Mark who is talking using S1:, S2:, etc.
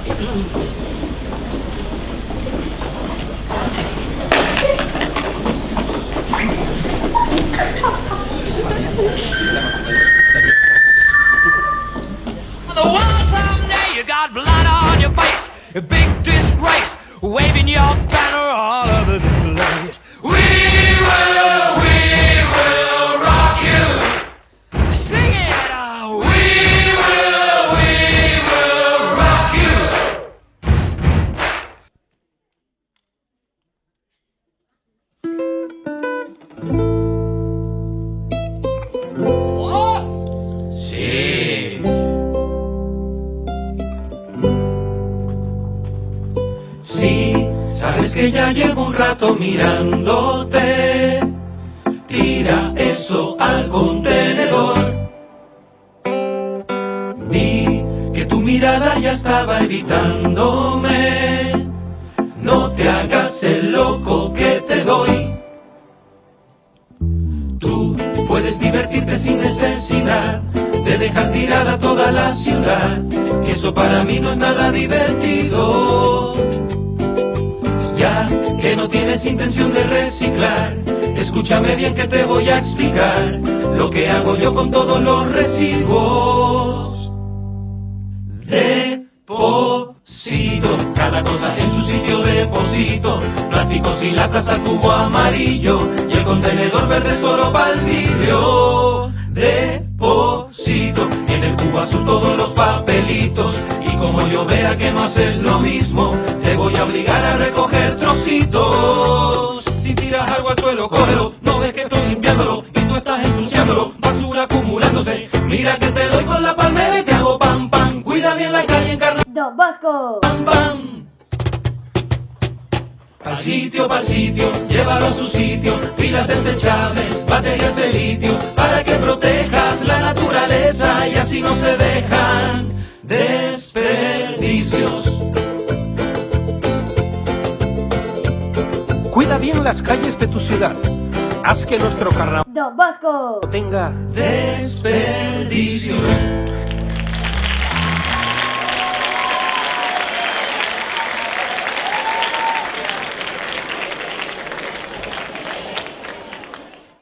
S1: The world someday you got blood on your face, a big disgrace, waving your banner all over the place. We will rock you. Sing it out. We will rock you. Sí.
S2: Sí, sabes que ya llevo un rato mirándote. Tira eso al contenedor. Vi que tu mirada ya estaba evitándome. No te hagas el loco que te doy. Tú puedes divertirte sin necesidad de dejar tirada toda la ciudad, que eso para mí no es nada divertido. Ya que no tienes intención de reciclar, escúchame bien que te voy a explicar lo que hago yo con todos los residuos. Deposito cada cosa en su sitio, deposito plásticos y latas al cubo amarillo, y el contenedor verde solo para el vidrio. Deposito en el cubo azul todos los papelitos, y como yo vea que no haces lo mismo, te voy a obligar a recoger trocitos. Si tiras algo al suelo, cógelo, no ves que estoy limpiándolo y tú estás ensuciándolo, basura acumulándose. Mira que te doy con la palmera y te hago pam pam. Cuida bien la calle, encarna
S3: Don Bosco.
S2: pam pam. Pa'l sitio, llévalo a su sitio, pilas desechables, baterías de litio, para que protejas la naturaleza y así no se dejan desperdicios.
S4: Cuida bien las calles de tu ciudad. Haz que nuestro carnaval
S3: Don Bosco.
S4: tenga
S2: Desperdicios.